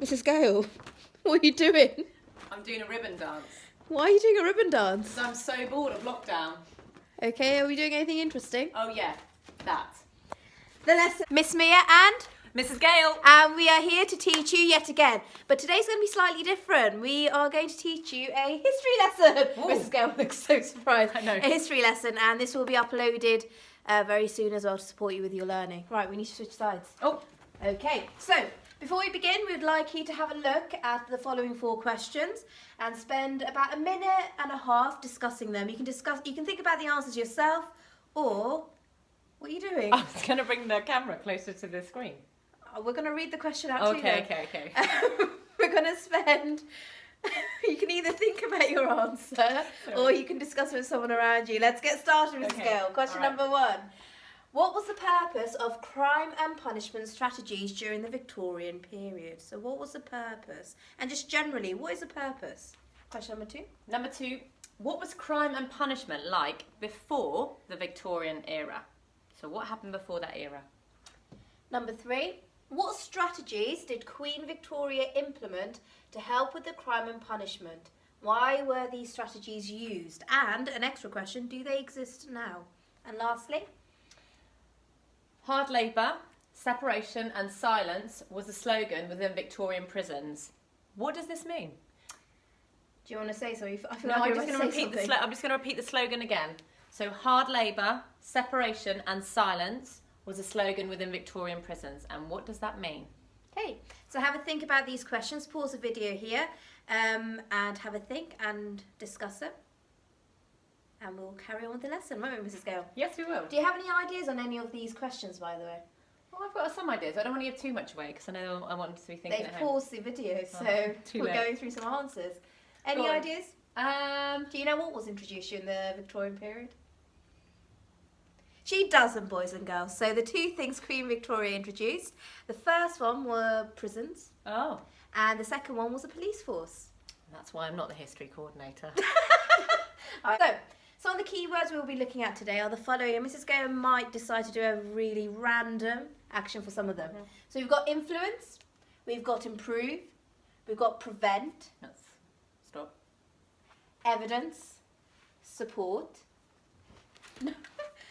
Mrs. Gale, what are you doing? I'm doing a ribbon dance. Why are you doing a ribbon dance? Because I'm so bored of lockdown. Okay, are we doing anything interesting? Oh yeah, that. The lesson. Miss Mia and Mrs. Gale. And we are here to teach you yet again. But today's going to be slightly different. We are going to teach you a history lesson. Ooh. Mrs. Gale looks so surprised. I know. A history lesson, and this will be uploaded very soon as well to support you with your learning. Right, we need to switch sides. Oh. Okay, so before we begin, we'd like you to have a look at the following 4 questions and spend about a minute and a half discussing them. You can think about the answers yourself, or what are you doing? I was going to bring the camera closer to the screen. We're going to read the question out to you. Okay. We're going to spend... You can either think about your answer or you can discuss it with someone around you. Let's get started, Mrs. Gale. Question number 1. What was the purpose of crime and punishment strategies during the Victorian period? So what was the purpose? And just generally, what is a purpose? Question number 2. Number 2, what was crime and punishment like before the Victorian era? So what happened before that era? Number 3. What strategies did Queen Victoria implement to help with the crime and punishment? Why were these strategies used? And an extra question, do they exist now? And lastly, hard labour, separation and silence was a slogan within Victorian prisons. What does this mean? Do you want to say something? I feel No, like I'm just going to repeat the slogan again. So hard labour, separation and silence was a slogan within Victorian prisons. And what does that mean? Okay, so have a think about these questions. Pause the video here and have a think and discuss it. And we'll carry on with the lesson, won't we, Mrs. Gale? Yes, we will. Do you have any ideas on any of these questions, by the way? Well, I've got some ideas. I don't want to give too much away because I know I want to be thinking They've at home. paused the video, so too we're late. going through some answers. Any Go on. ideas? Do you know what was introduced during the Victorian period? She doesn't, boys and girls. So the 2 things Queen Victoria introduced, the first one were prisons, Oh, and the second one was a police force. that's why I'm not the history coordinator. Alright, so some of the keywords we'll be looking at today are the following, and Mrs. Gale might decide to do a really random action for some of them. So we've got influence, we've got improve, we've got prevent, Stop. evidence, support,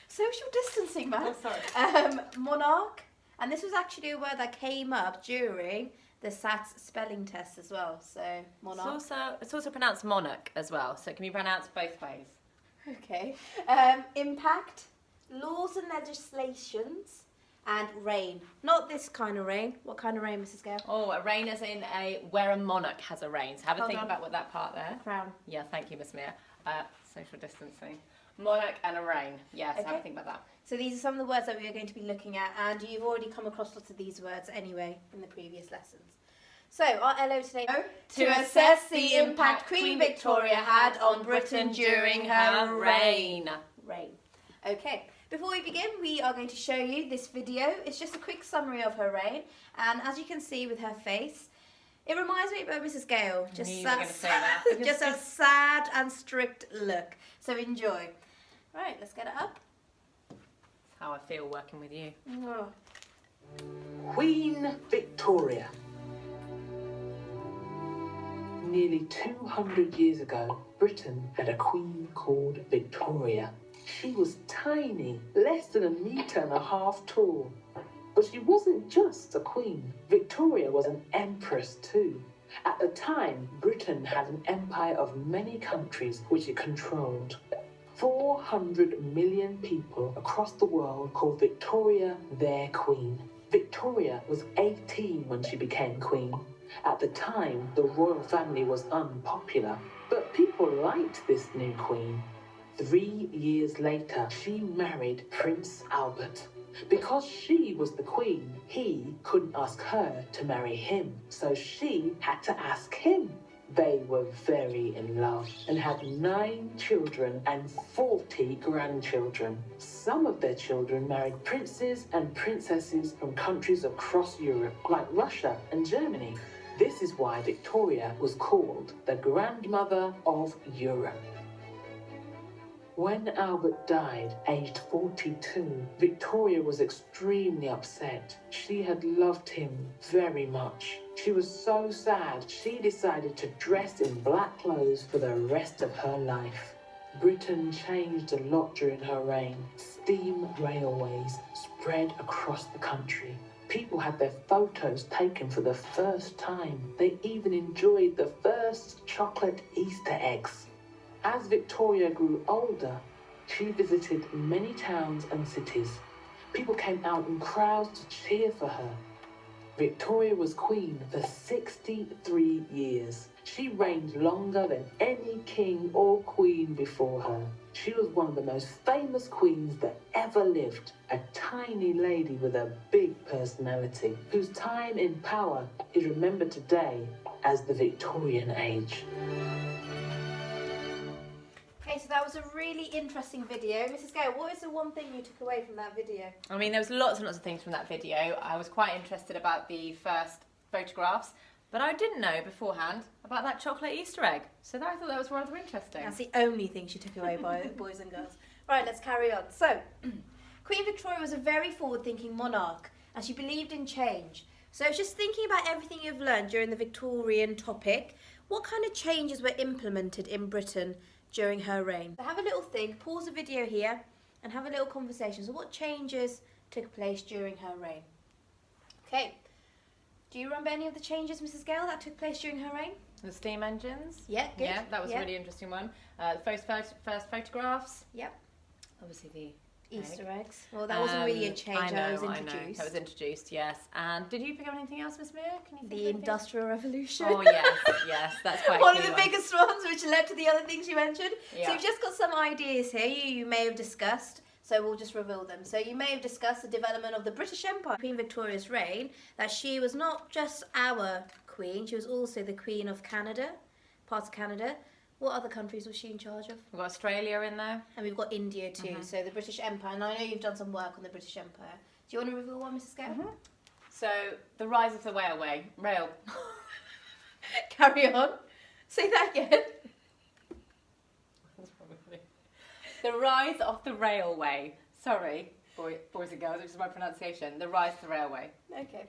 social distancing, man. Oh, sorry. Monarch, and this was actually a word that came up during the SATs spelling test as well. So monarch. It's also pronounced monarch as well, so it can be pronounced both ways. Okay. Impact, laws and legislations, and reign. Not this kind of reign. What kind of reign, Mrs. Gale? Oh, a reign as in where a monarch has a reign. So have a Hold think on. about what that part there. Crown. Yeah, thank you, Miss Mia. Social distancing. Monarch and a reign. Yes, have Okay. a think about that. So these are some of the words that we are going to be looking at, and you've already come across lots of these words anyway in the previous lessons. So our LO today To assess the impact Queen Victoria had on Britain during her reign. Reign. Okay. Before we begin, we are going to show you this video. It's just a quick summary of her reign, and as you can see with her face, it reminds me of Mrs. Gale. I knew you were going to say that. Just a sad and strict look. So enjoy. Right, let's get it up. That's how I feel working with you. Oh. Queen Victoria. Nearly 200 years ago, Britain had a queen called Victoria. She was tiny, less than 1.5 meters tall. But she wasn't just a queen. Victoria was an empress too. At the time, Britain had an empire of many countries which it controlled. 400 million people across the world called Victoria their queen. Victoria was 18 when she became queen. At the time, the royal family was unpopular, but people liked this new queen. 3 years later, she married Prince Albert. Because she was the queen, he couldn't ask her to marry him, so she had to ask him. They were very in love and had 9 children and 40 grandchildren. Some of their children married princes and princesses from countries across Europe, like Russia and Germany. This is why Victoria was called the Grandmother of Europe. When Albert died, aged 42, Victoria was extremely upset. She had loved him very much. She was so sad, she decided to dress in black clothes for the rest of her life. Britain changed a lot during her reign. Steam railways spread across the country. People had their photos taken for the first time. They even enjoyed the first chocolate Easter eggs. As Victoria grew older, she visited many towns and cities. People came out in crowds to cheer for her. Victoria was queen for 63 years. She reigned longer than any king or queen before her. She was one of the most famous queens that ever lived, a tiny lady with a big personality, whose time in power is remembered today as the Victorian age. Okay, so that was a really interesting video. Mrs. Gale, what is the one thing you took away from that video? I mean, there was lots and lots of things from that video. I was quite interested about the first photographs, but I didn't know beforehand about that chocolate Easter egg. So I thought that was rather interesting. That's the only thing she took away, boys and girls. Right, let's carry on. So, Queen Victoria was a very forward-thinking monarch, and she believed in change. So just thinking about everything you've learned during the Victorian topic, what kind of changes were implemented in Britain during her reign? So have a little think, pause the video here, and have a little conversation. So what changes took place during her reign? Okay. Do you remember any of the changes, Mrs. Gale, that took place during her reign? The steam engines. Yeah, good. Yeah, that was a really interesting one. The first photographs. Yep. Obviously the Easter eggs. Well, that wasn't really a change. That was introduced. I know. That was introduced, yes. And did you pick up anything else, Miss Mia? Can you think The of anything? Industrial Revolution. Oh, yes, yes, that's quite one a of key the one. biggest ones, which led to the other things you mentioned. Yeah. So you've just got some ideas here you may have discussed. So we'll just reveal them. So you may have discussed the development of the British Empire. Queen Victoria's reign, that she was not just our queen, she was also the Queen of Canada, parts of Canada. What other countries was she in charge of? We've got Australia in there. And we've got India too, so the British Empire. And I know you've done some work on the British Empire. Do you want to reveal one, Mrs. Gale? So the rise of the rail. Carry on. Say that again. The rise of the railway. Sorry, boys and girls, which is my pronunciation. The rise of the railway. Okay.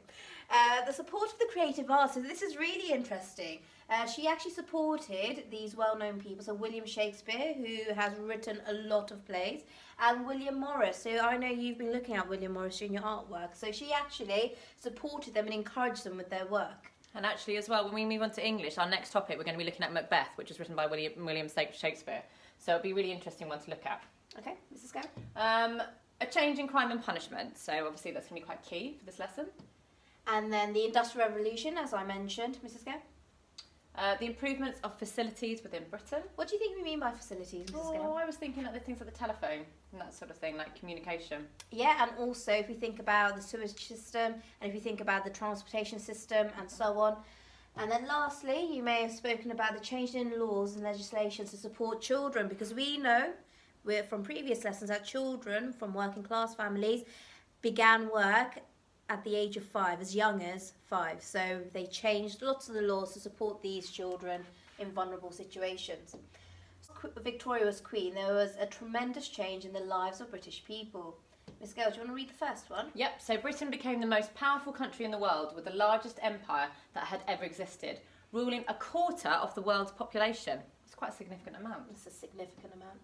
The support of the creative arts. So this is really interesting. She actually supported these well-known people. So William Shakespeare, who has written a lot of plays, and William Morris. So I know you've been looking at William Morris during your artwork. So she actually supported them and encouraged them with their work. And actually as well, when we move on to English, our next topic, we're going to be looking at Macbeth, which was written by William Shakespeare. So it'll be a really interesting one to look at. Okay, Mrs. Gale? A change in crime and punishment. So obviously that's going to be quite key for this lesson. And then the Industrial Revolution, as I mentioned, Mrs. Gale? The improvements of facilities within Britain. What do you think we mean by facilities, Mrs. Gale? I was thinking of the things like the telephone and that sort of thing, like communication. Yeah, and also if we think about the sewage system, and if you think about the transportation system, and so on. And then lastly, you may have spoken about the change in laws and legislation to support children, because we know from previous lessons that children from working class families began work at the age of 5, as young as 5. So they changed lots of the laws to support these children in vulnerable situations. Victoria was queen, there was a tremendous change in the lives of British people. Miss Gale, do you want to read the first one? Yep, so Britain became the most powerful country in the world with the largest empire that had ever existed, ruling a quarter of the world's population. It's quite a significant amount. It's a significant amount.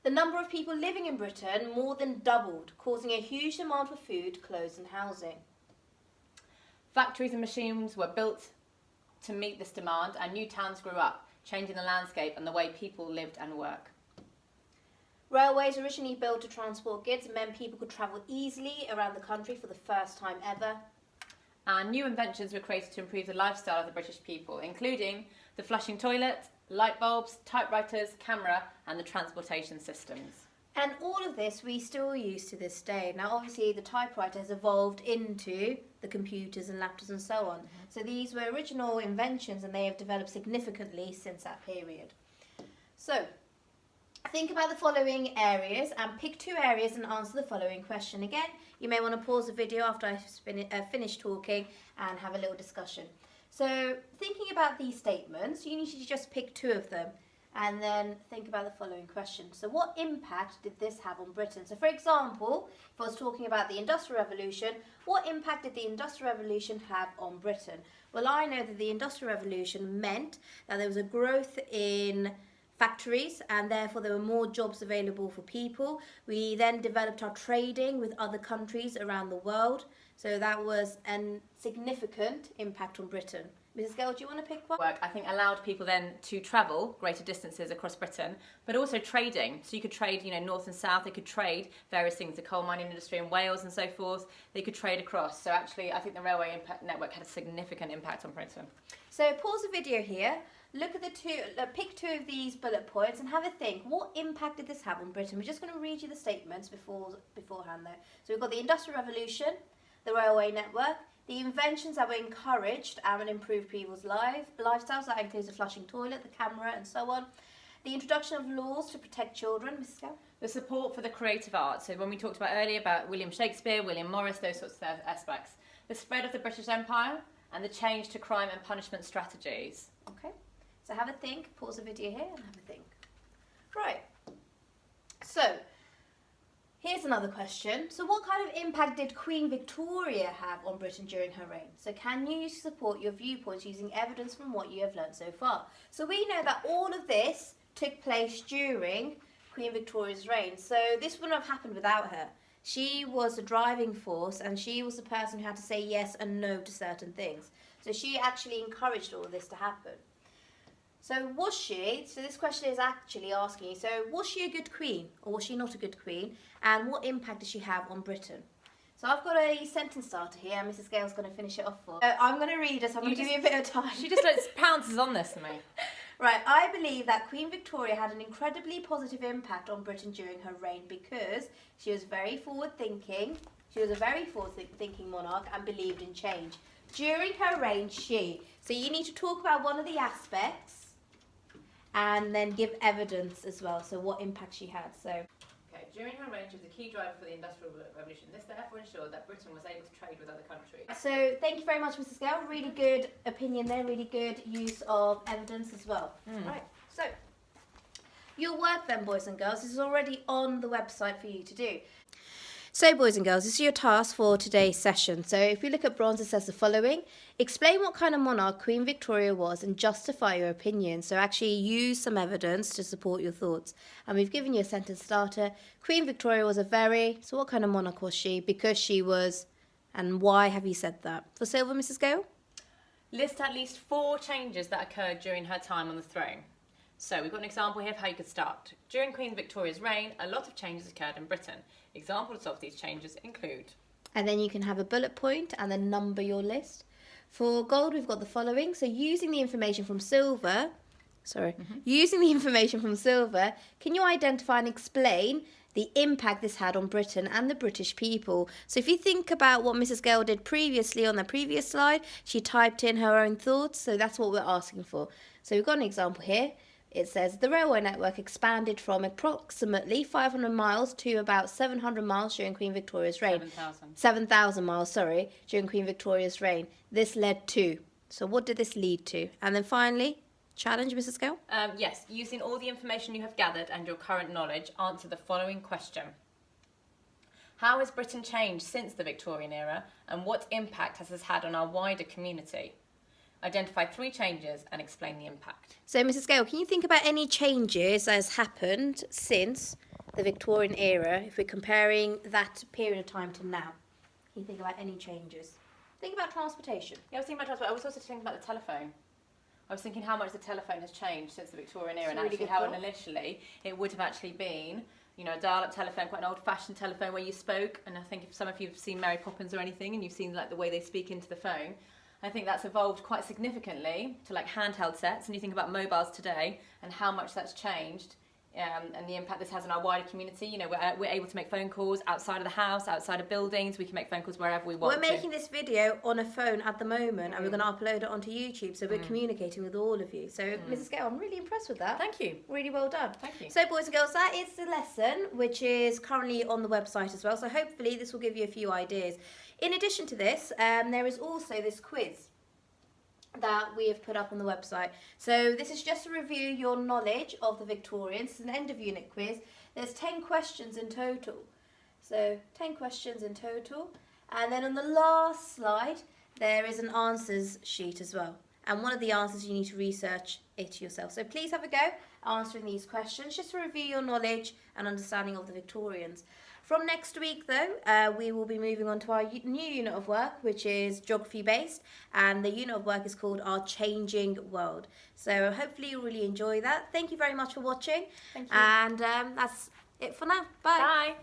The number of people living in Britain more than doubled, causing a huge demand for food, clothes and housing. Factories and machines were built to meet this demand, and new towns grew up, changing the landscape and the way people lived and worked. Railways originally built to transport goods meant people could travel easily around the country for the first time ever. And new inventions were created to improve the lifestyle of the British people, including the flushing toilet, light bulbs, typewriters, camera and the transportation systems. And all of this we still use to this day. Now obviously the typewriter has evolved into the computers and laptops and so on. So these were original inventions and they have developed significantly since that period. So think about the following areas and pick 2 areas and answer the following question. Again, you may want to pause the video after I finish talking and have a little discussion. So thinking about these statements, you need to just pick 2 of them. And then think about the following question. So what impact did this have on Britain? So for example, if I was talking about the Industrial Revolution, what impact did the Industrial Revolution have on Britain? Well, I know that the Industrial Revolution meant that there was a growth in factories and therefore there were more jobs available for people. We then developed our trading with other countries around the world. So that was a significant impact on Britain. Mrs. Gale, do you want to pick one? Work, I think, allowed people then to travel greater distances across Britain, but also trading. So you could trade, north and south. They could trade various things, the coal mining industry in Wales and so forth. They could trade across. So actually, I think the railway network had a significant impact on Britain. So pause the video here. Look at pick two of these bullet points and have a think. What impact did this have on Britain? We're just going to read you the statements beforehand though. So we've got the Industrial Revolution, the railway network, the inventions that were encouraged and improved people's lifestyles. That includes the flushing toilet, the camera, and so on. The introduction of laws to protect children. Mrs. Gale? The support for the creative arts. So when we talked about earlier about William Shakespeare, William Morris, those sorts of aspects. The spread of the British Empire and the change to crime and punishment strategies. Okay. So have a think. Pause the video here and have a think. Right. So here's another question. So what kind of impact did Queen Victoria have on Britain during her reign? So can you support your viewpoints using evidence from what you have learned so far? So we know that all of this took place during Queen Victoria's reign. So this wouldn't have happened without her. She was the driving force and she was the person who had to say yes and no to certain things. So she actually encouraged all of this to happen. So was she, so this question is actually asking you, so was she a good queen or was she not a good queen? And what impact did she have on Britain? So I've got a sentence starter here and Mrs. Gale's going to finish it off for. I'm going to read it, so I'm going to give you a bit of time. She just pounces on this to me. Right, I believe that Queen Victoria had an incredibly positive impact on Britain during her reign because she was very forward-thinking. She was a very forward-thinking monarch and believed in change. During her reign, so you need to talk about one of the aspects and then give evidence as well. So what impact she had. So okay, during her reign, she was a key driver for the Industrial Revolution. This therefore ensured that Britain was able to trade with other countries. So thank you very much, Mrs. Gale. Really good opinion there. Really good use of evidence as well. Right. So your work then, boys and girls, is already on the website for you to do. So, boys and girls, this is your task for today's session. So, if we look at bronze, it says the following. Explain what kind of monarch Queen Victoria was and justify your opinion. So, actually use some evidence to support your thoughts. And we've given you a sentence starter. Queen Victoria was so what kind of monarch was she? Because she was, and why have you said that? For silver, Mrs. Gale? List at least 4 changes that occurred during her time on the throne. So we've got an example here of how you could start. During Queen Victoria's reign, a lot of changes occurred in Britain. Examples of these changes include. And then you can have a bullet point and then number your list. For gold, we've got the following. So using the information from silver, can you identify and explain the impact this had on Britain and the British people? So if you think about what Mrs. Gale did previously on the previous slide, she typed in her own thoughts. So that's what we're asking for. So we've got an example here. It says the railway network expanded from approximately 500 miles to about 700 miles during Queen Victoria's reign. 7,000 miles, during Queen Victoria's reign. This led to. So what did this lead to? And then finally, challenge, Mrs. Gale? Yes, using all the information you have gathered and your current knowledge, answer the following question. How has Britain changed since the Victorian era and what impact has this had on our wider community? Identify 3 changes and explain the impact. So, Mrs. Gale, can you think about any changes that has happened since the Victorian era, if we're comparing that period of time to now? Can you think about any changes? Think about transportation. Yeah, I was thinking about transport. I was also thinking about the telephone. I was thinking how much the telephone has changed since the Victorian era, and really actually how initially it would have actually been, a dial-up telephone, quite an old-fashioned telephone where you spoke. And I think if some of you have seen Mary Poppins or anything, and you've seen the way they speak into the phone, I think that's evolved quite significantly to handheld sets, and you think about mobiles today and how much that's changed and the impact this has on our wider community. We're able to make phone calls outside of the house, outside of buildings. We can make phone calls wherever we want. We're making this video on a phone at the moment, and we're going to upload it onto YouTube, so we're communicating with all of you. So, Mrs. Gale, I'm really impressed with that. Thank you. Really well done. Thank you. So, boys and girls, that is the lesson, which is currently on the website as well. So, hopefully, this will give you a few ideas. In addition to this, there is also this quiz. that we have put up on the website. So this is just to review your knowledge of the Victorians. It's an end of unit quiz. There's 10 questions in total. So 10 questions in total. And then on the last slide, there is an answers sheet as well. And one of the answers you need to research it yourself. So please have a go answering these questions just to review your knowledge and understanding of the Victorians. From next week, though, we will be moving on to our new unit of work, which is geography based, and the unit of work is called Our Changing World. So hopefully you'll really enjoy that. Thank you very much for watching. Thank you. And that's it for now. Bye. Bye.